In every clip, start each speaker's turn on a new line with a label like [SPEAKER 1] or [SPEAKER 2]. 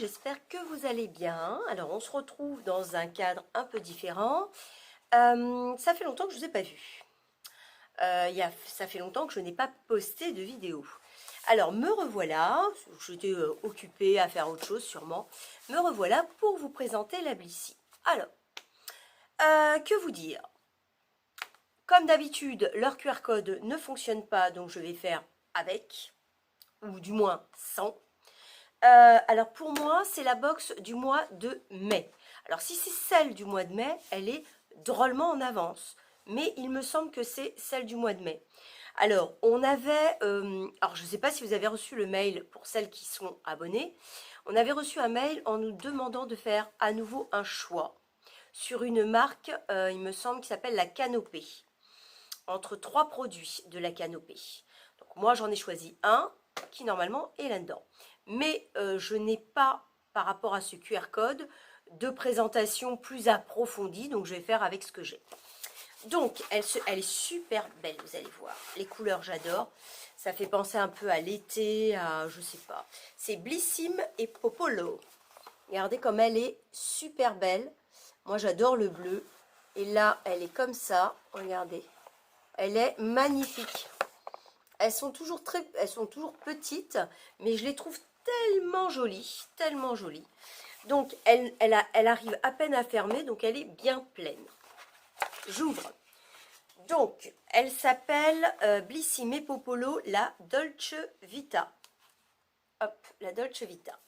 [SPEAKER 1] j'espère que vous allez bien. Alors on se retrouve dans un cadre un peu différent. Ça fait longtemps que je ne vous ai pas vu. Ça fait longtemps que je n'ai pas posté de vidéo. Alors me revoilà, j'étais occupée à faire autre chose sûrement. Me revoilà pour vous présenter la Blissy. Alors, que vous dire? Comme d'habitude, leur QR code ne fonctionne pas, donc je vais faire avec, ou du moins sans. Alors pour moi, c'est la box du mois de mai. Alors si c'est celle du mois de mai, elle est drôlement en avance. Mais il me semble que c'est celle du mois de mai. Alors, on avait... alors, je ne sais pas si vous avez reçu le mail pour celles qui sont abonnées. On avait reçu un mail en nous demandant de faire à nouveau un choix sur une marque, il me semble, qui s'appelle la Canopée. Entre 3 produits de la Canopée. Donc moi, j'en ai choisi un qui, normalement, est là-dedans. Mais je n'ai pas, par rapport à ce QR code, de présentation plus approfondie. Donc, je vais faire avec ce que j'ai. Donc, elle est super belle, vous allez voir. Les couleurs, j'adore. Ça fait penser un peu à l'été, à je sais pas. C'est Blissim et Popolo. Regardez comme elle est super belle. Moi, j'adore le bleu. Et là, elle est comme ça. Regardez. Elle est magnifique. Elles sont toujours petites, mais je les trouve tellement jolies, tellement jolies. Donc, elle arrive à peine à fermer, donc elle est bien pleine. J'ouvre. Donc, elle s'appelle Blissim Popolo, la Dolce Vita. Hop, la Dolce Vita.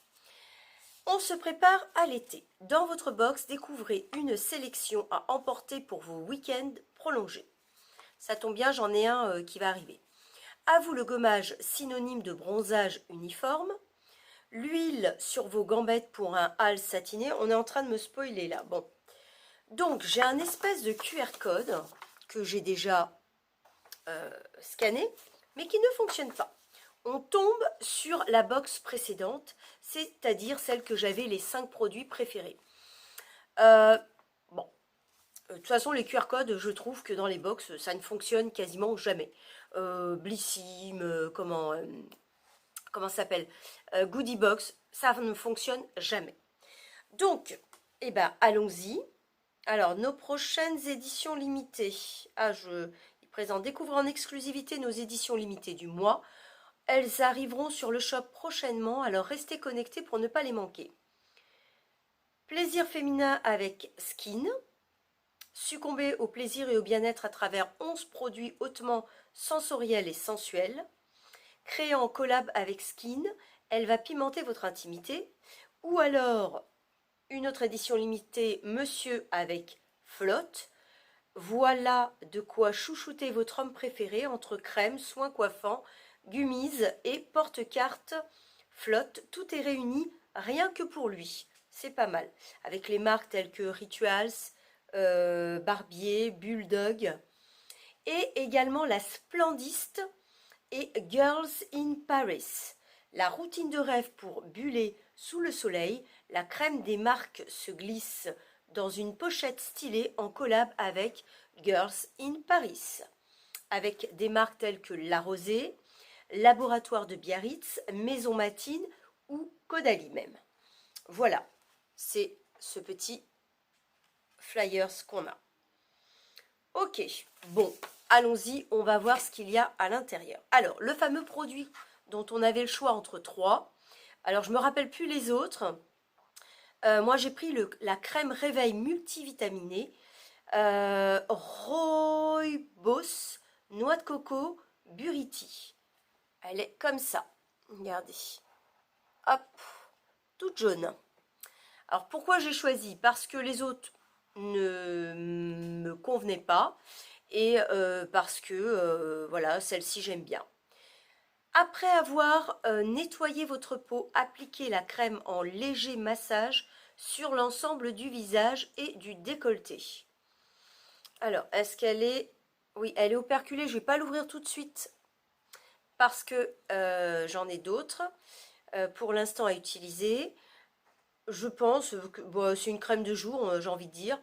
[SPEAKER 1] On se prépare à l'été. Dans votre box, découvrez une sélection à emporter pour vos week-ends prolongés. Ça tombe bien, j'en ai un qui va arriver. À vous le gommage synonyme de bronzage uniforme. L'huile sur vos gambettes pour un hâle satiné. On est en train de me spoiler là. Bon. Donc, j'ai un espèce de QR code que j'ai déjà scanné, mais qui ne fonctionne pas. On tombe sur la box précédente, c'est-à-dire celle que j'avais les 5 produits préférés. Bon, de toute façon, les QR codes, je trouve que dans les box, ça ne fonctionne quasiment jamais. Blissim, comment ça s'appelle, Goodie Box, ça ne fonctionne jamais. Donc, eh ben, allons-y. Alors, nos prochaines éditions limitées. Il présente découvrir en exclusivité nos éditions limitées du mois. Elles arriveront sur le shop prochainement, alors restez connectés pour ne pas les manquer. Plaisir féminin avec Skin. Succomber au plaisir et au bien-être à travers 11 produits hautement sensoriels et sensuels. Créée en collab avec Skin, elle va pimenter votre intimité. Ou alors, une autre édition limitée, Monsieur avec Flotte. Voilà de quoi chouchouter votre homme préféré entre crème, soins coiffants, gummies et porte-cartes Flotte. Tout est réuni rien que pour lui. C'est pas mal. Avec les marques telles que Rituals, Barbier, Bulldog. Et également la Splendiste et Girls in Paris. La routine de rêve pour buller sous le soleil. La crème des marques se glisse dans une pochette stylée en collab avec Girls in Paris. Avec des marques telles que La Rosée, Laboratoire de Biarritz, Maison Matine ou Caudalie même. Voilà, c'est ce petit flyers qu'on a. Ok, bon, allons-y, on va voir ce qu'il y a à l'intérieur. Alors, le fameux produit dont on avait le choix entre 3. Alors, je ne me rappelle plus les autres. Moi, j'ai pris la crème réveil multivitaminée. Rooibos, noix de coco, buriti. Elle est comme ça. Regardez. Hop, toute jaune. Alors, pourquoi j'ai choisi? Parce que les autres ne me convenaient pas. Et parce que, voilà, celle-ci, j'aime bien. Après avoir nettoyé votre peau, appliquez la crème en léger massage sur l'ensemble du visage et du décolleté. Alors, est-ce qu'elle est... Oui, elle est operculée. Je ne vais pas l'ouvrir tout de suite parce que j'en ai d'autres pour l'instant à utiliser. Je pense que bon, c'est une crème de jour, j'ai envie de dire.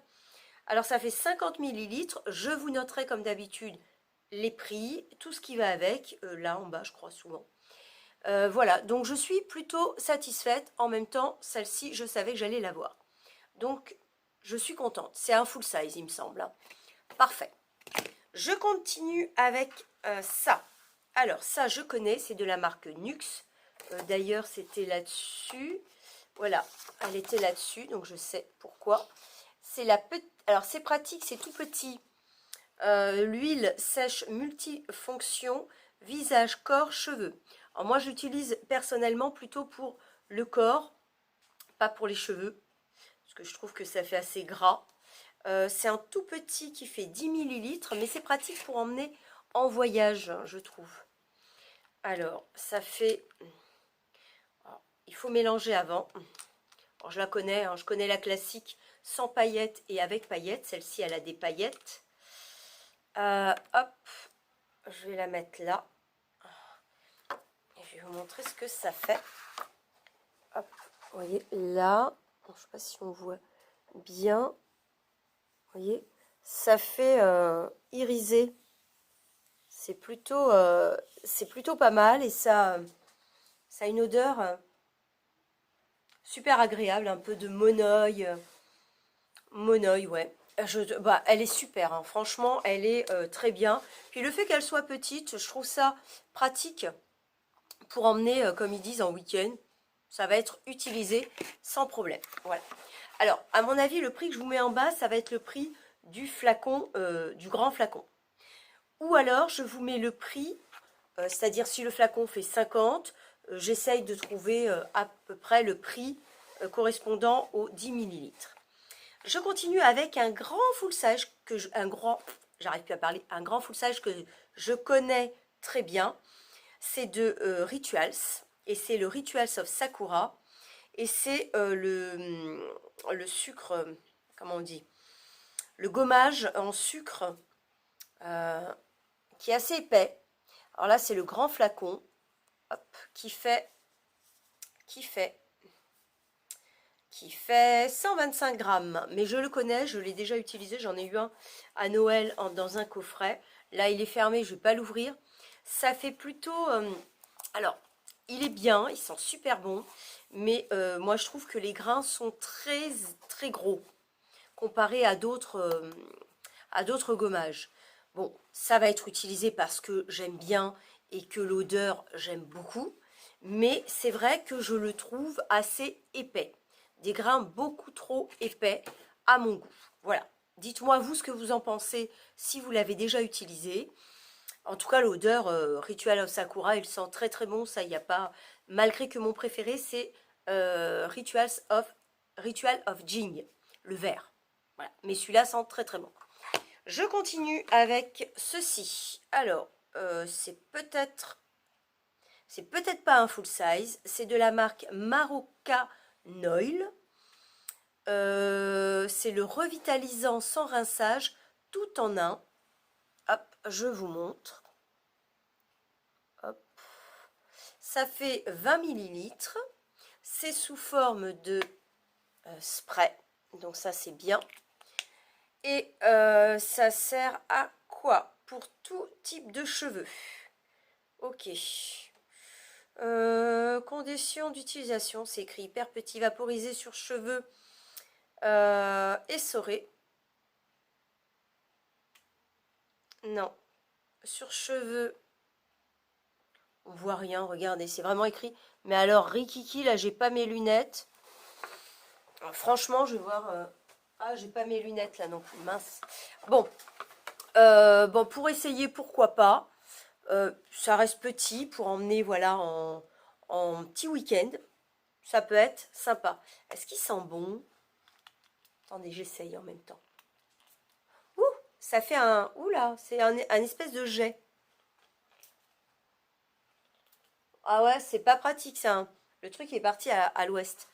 [SPEAKER 1] Alors, ça fait 50 ml. Je vous noterai comme d'habitude les prix, tout ce qui va avec. Là, en bas, je crois souvent. Voilà, donc je suis plutôt satisfaite. En même temps, celle-ci, je savais que j'allais l'avoir. Donc, je suis contente. C'est un full size, il me semble, hein. Parfait. Je continue avec ça. Alors, ça, je connais. C'est de la marque Nuxe. D'ailleurs, c'était là-dessus. Voilà, elle était là-dessus. Donc, je sais pourquoi. C'est la petite... Alors, c'est pratique, c'est tout petit. L'huile sèche multifonction, visage, corps, cheveux. Alors, moi, j'utilise personnellement plutôt pour le corps, pas pour les cheveux. Parce que je trouve que ça fait assez gras. C'est un tout petit qui fait 10 millilitres, mais c'est pratique pour emmener en voyage, je trouve. Alors, ça fait... Alors, il faut mélanger avant. Alors, je la connais, hein, je connais la classique sans paillettes et avec paillettes. Celle-ci, elle a des paillettes. Hop, je vais la mettre là. Et je vais vous montrer ce que ça fait. Hop, vous voyez, là, je ne sais pas si on voit bien. Vous voyez, ça fait iriser. C'est plutôt pas mal et ça a une odeur super agréable, un peu de monoeil. Monoeil, ouais. Bah, elle est super, hein. Franchement, elle est très bien. Puis le fait qu'elle soit petite, je trouve ça pratique pour emmener, comme ils disent, en week-end. Ça va être utilisé sans problème. Voilà. Alors, à mon avis, le prix que je vous mets en bas, ça va être le prix du flacon, du grand flacon. Ou alors, je vous mets le prix, c'est-à-dire si le flacon fait 50, j'essaye de trouver à peu près le prix correspondant aux 10 millilitres. Je continue avec un grand full size j'arrive plus à parler, un grand full size que je connais très bien. C'est de Rituals et c'est le Rituals of Sakura et c'est le sucre, comment on dit, le gommage en sucre qui est assez épais. Alors là, c'est le grand flacon, hop, qui fait 125 grammes. Mais je le connais, je l'ai déjà utilisé. J'en ai eu un à Noël dans un coffret. Là, il est fermé, je ne vais pas l'ouvrir. Ça fait plutôt... alors, il est bien, il sent super bon. Mais moi, je trouve que les grains sont très, très gros comparé à d'autres gommages. Bon, ça va être utilisé parce que j'aime bien et que l'odeur, j'aime beaucoup. Mais c'est vrai que je le trouve assez épais. Des grains beaucoup trop épais à mon goût. Voilà. Dites-moi vous ce que vous en pensez si vous l'avez déjà utilisé. En tout cas, l'odeur Ritual of Sakura, il sent très très bon. Ça, il n'y a pas... Malgré que mon préféré, c'est Ritual of Jing, le vert. Voilà. Mais celui-là sent très très bon. Je continue avec ceci. Alors, c'est peut-être pas un full size. C'est de la marque Maroka Noil. C'est le revitalisant sans rinçage, tout en un. Hop, je vous montre. Hop. Ça fait 20 millilitres. C'est sous forme de spray. Donc ça, c'est bien. Et ça sert à quoi? Pour tout type de cheveux. Ok. Conditions d'utilisation, c'est écrit hyper petit, vaporisé sur cheveux essorés. Non. Sur cheveux, on voit rien, regardez, c'est vraiment écrit. Mais alors, Rikiki, là, j'ai pas mes lunettes. Alors, franchement, je vais voir... Ah, j'ai pas mes lunettes là non plus, mince. Bon, bon pour essayer, pourquoi pas. Ça reste petit pour emmener, voilà, en petit week-end. Ça peut être sympa. Est-ce qu'il sent bon? Attendez, j'essaye en même temps. Ouh, ça fait un... Ouh là, c'est un espèce de jet. Ah ouais, c'est pas pratique ça. Le truc est parti à l'ouest.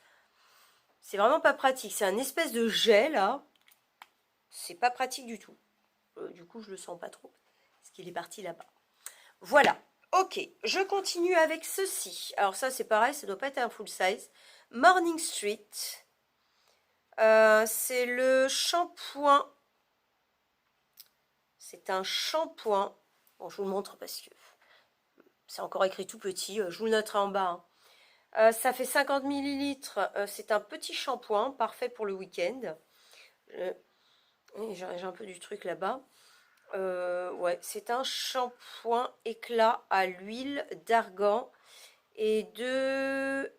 [SPEAKER 1] C'est vraiment pas pratique. C'est un espèce de jet là. C'est pas pratique du tout. Du coup, je le sens pas trop. Parce qu'il est parti là-bas. Voilà. Ok, je continue avec ceci. Alors ça, c'est pareil, ça doit pas être un full size. Morning Street. C'est le shampoing. C'est un shampoing. Bon, je vous le montre parce que C'est encore écrit tout petit, je vous le noterai en bas. Ça fait 50 millilitres. C'est un petit shampoing, parfait pour le week-end. J'ai un peu du truc là-bas. Ouais, c'est un shampoing éclat à l'huile d'argan et de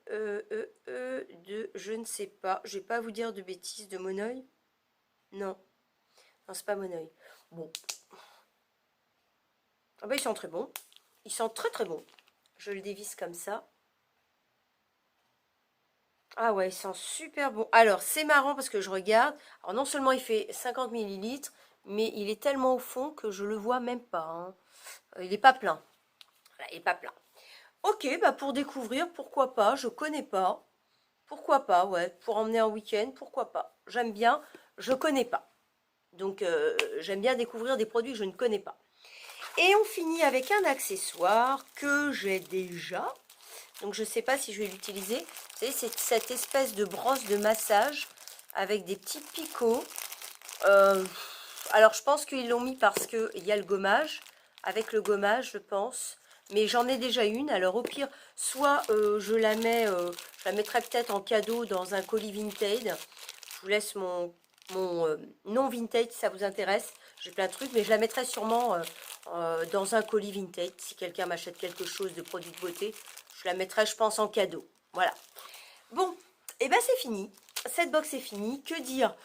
[SPEAKER 1] je ne sais pas, je vais pas vous dire de bêtises, de Monoeil. Non, non, c'est pas Monoeil. Bon. Ah bah ils sont très bons. Ils sont très très bons. Je le dévisse comme ça. Ah ouais, ils sont super bons. Alors, c'est marrant parce que je regarde. Alors, non seulement il fait 50 millilitres, mais il est tellement au fond que je le vois même pas, hein. Il n'est pas plein. Voilà, il n'est pas plein. Ok, bah pour découvrir, pourquoi pas, je connais pas. Pourquoi pas, ouais. Pour emmener un week-end, pourquoi pas. J'aime bien, je connais pas. Donc, j'aime bien découvrir des produits que je ne connais pas. Et on finit avec un accessoire que j'ai déjà. Donc je ne sais pas si je vais l'utiliser. Vous savez, c'est cette espèce de brosse de massage avec des petits picots. Alors je pense qu'ils l'ont mis parce qu'il y a le gommage. Avec le gommage, je pense. Mais j'en ai déjà une. Alors au pire, soit je la mettrai peut-être en cadeau dans un colis vintage. Je vous laisse mon non vintage si ça vous intéresse. J'ai plein de trucs, mais je la mettrai sûrement dans un colis vintage. Si quelqu'un m'achète quelque chose de produit de beauté, je la mettrai, je pense, en cadeau. Voilà. Bon, et ben c'est fini. Cette box est finie. Que dire?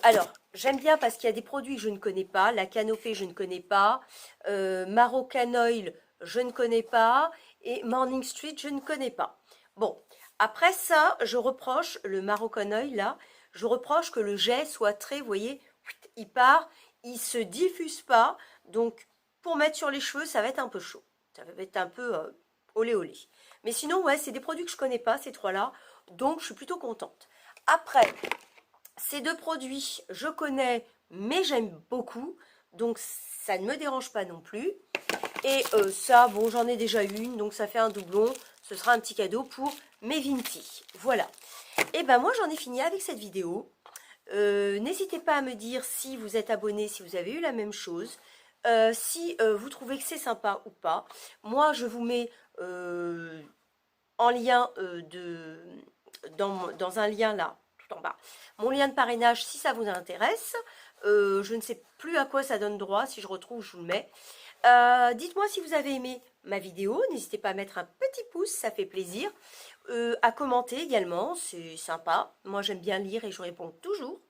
[SPEAKER 1] Alors, j'aime bien parce qu'il y a des produits que je ne connais pas. La Canopée, je ne connais pas. Moroccan Oil, je ne connais pas. Et Morning Street, je ne connais pas. Bon, après ça, je reproche, le Moroccan Oil, là, je reproche que le jet soit très, vous voyez, il part, il se diffuse pas. Donc, pour mettre sur les cheveux, ça va être un peu chaud. Ça va être un peu olé olé. Mais sinon, ouais, c'est des produits que je connais pas, ces trois-là. Donc, je suis plutôt contente. Après, ces deux produits, je connais, mais j'aime beaucoup. Donc, ça ne me dérange pas non plus. Et ça, bon, j'en ai déjà une, donc ça fait un doublon. Ce sera un petit cadeau pour mes Vinti. Voilà. Et ben moi, j'en ai fini avec cette vidéo. N'hésitez pas à me dire si vous êtes abonné, si vous avez eu la même chose. Si vous trouvez que c'est sympa ou pas. Moi, je vous mets en lien dans un lien là, tout en bas, mon lien de parrainage si ça vous intéresse. Je ne sais plus à quoi ça donne droit. Si je retrouve, je vous le mets. Dites-moi si vous avez aimé ma vidéo. N'hésitez pas à mettre un petit pouce, ça fait plaisir. À commenter également, c'est sympa. Moi, j'aime bien lire et je réponds toujours.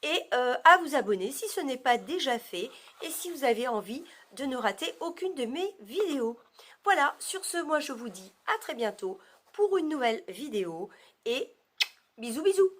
[SPEAKER 1] Et à vous abonner si ce n'est pas déjà fait et si vous avez envie de ne rater aucune de mes vidéos. Voilà, sur ce, moi je vous dis à très bientôt pour une nouvelle vidéo et bisous bisous.